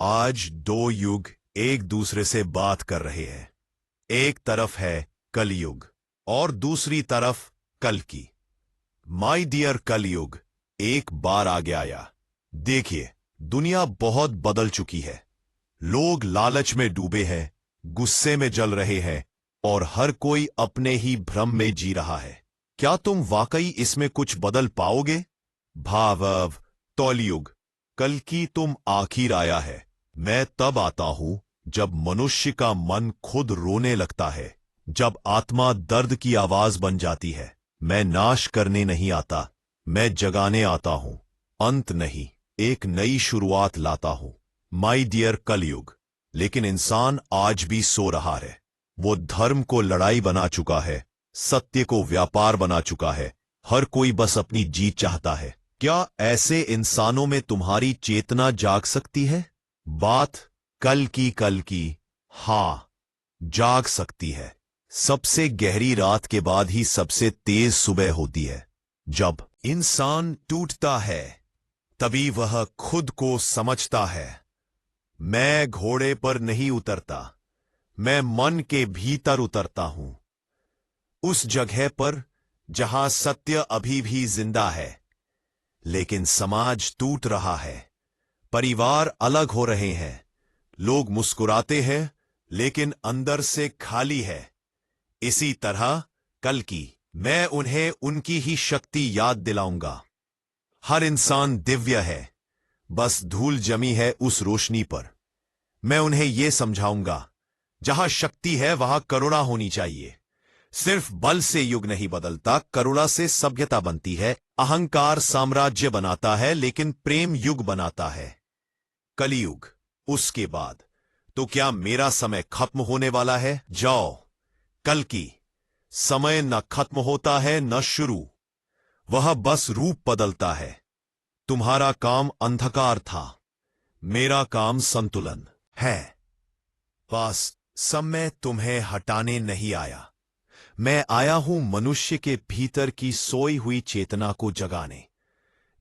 आज दो युग एक दूसरे से बात कर रहे हैं। एक तरफ है कलयुग और दूसरी तरफ कल्कि। माय डियर कलयुग एक बार आगे आया। देखिए, दुनिया बहुत बदल चुकी है। लोग लालच में डूबे हैं, गुस्से में जल रहे हैं और हर कोई अपने ही भ्रम में जी रहा है। क्या तुम वाकई इसमें कुछ बदल पाओगे? भावव तौलयुग कल्कि तुम आखिर आया है। मैं तब आता हूं जब मनुष्य का मन खुद रोने लगता है, जब आत्मा दर्द की आवाज बन जाती है। मैं नाश करने नहीं आता, मैं जगाने आता हूं। अंत नहीं, एक नई शुरुआत लाता हूं। माय डियर कलयुग। लेकिन इंसान आज भी सो रहा है। वो धर्म को लड़ाई बना चुका है, सत्य को व्यापार बना चुका है। हर कोई बस अपनी जीत चाहता है। क्या ऐसे इंसानों में तुम्हारी चेतना जाग सकती है? बात कल की हाँ, जाग सकती है। सबसे गहरी रात के बाद ही सबसे तेज सुबह होती है। जब इंसान टूटता है तभी वह खुद को समझता है। मैं घोड़े पर नहीं उतरता, मैं मन के भीतर उतरता हूं। उस जगह पर जहां सत्य अभी भी जिंदा है, लेकिन समाज टूट रहा है। परिवार अलग हो रहे हैं, लोग मुस्कुराते हैं लेकिन अंदर से खाली है। इसी तरह कल्कि मैं उन्हें उनकी ही शक्ति याद दिलाऊंगा। हर इंसान दिव्य है, बस धूल जमी है उस रोशनी पर। मैं उन्हें यह समझाऊंगा, जहां शक्ति है वहां करुणा होनी चाहिए। सिर्फ बल से युग नहीं बदलता, करुणा से सभ्यता बनती है। अहंकार साम्राज्य बनाता है लेकिन प्रेम युग बनाता है। कलयुग, उसके बाद तो क्या मेरा समय खत्म होने वाला है? जाओ कल्कि, समय न खत्म होता है न शुरू, वह बस रूप बदलता है। तुम्हारा काम अंधकार था, मेरा काम संतुलन है। बस समय तुम्हें हटाने नहीं आया, मैं आया हूं मनुष्य के भीतर की सोई हुई चेतना को जगाने।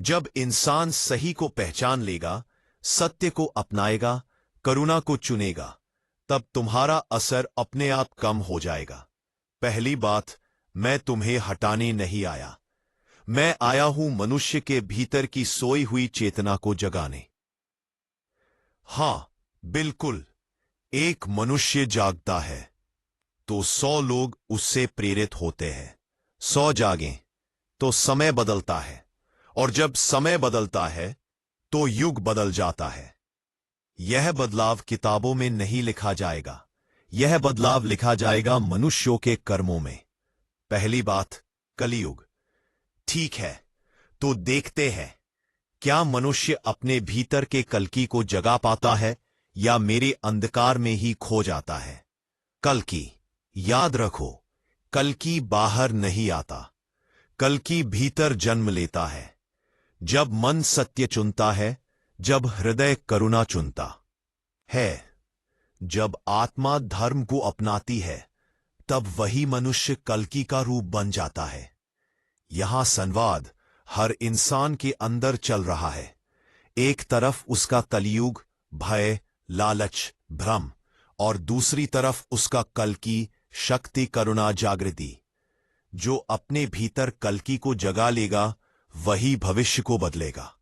जब इंसान सही को पहचान लेगा, सत्य को अपनाएगा, करुणा को चुनेगा, तब तुम्हारा असर अपने आप कम हो जाएगा। पहली बात, मैं तुम्हें हटाने नहीं आया, मैं आया हूं मनुष्य के भीतर की सोई हुई चेतना को जगाने। हां, बिल्कुल, एक मनुष्य जागता है तो 100 लोग उससे प्रेरित होते हैं। 100 जागें तो समय बदलता है, और जब समय बदलता है तो युग बदल जाता है। यह बदलाव किताबों में नहीं लिखा जाएगा, यह बदलाव लिखा जाएगा मनुष्यों के कर्मों में। पहली बात, कलयुग। ठीक है, तो देखते हैं, क्या मनुष्य अपने भीतर के कल्कि को जगा पाता है या मेरे अंधकार में ही खो जाता है? कल्कि, याद रखो, कल्कि बाहर नहीं आता, कल्कि भीतर जन्म लेता है। जब मन सत्य चुनता है, जब हृदय करुणा चुनता है, जब आत्मा धर्म को अपनाती है, तब वही मनुष्य कल्कि का रूप बन जाता है। यहां संवाद हर इंसान के अंदर चल रहा है। एक तरफ उसका कलयुग, भय, लालच, भ्रम, और दूसरी तरफ उसका कल्कि, शक्ति, करुणा, जागृति। जो अपने भीतर कल्कि को जगा लेगा, वही भविष्य को बदलेगा।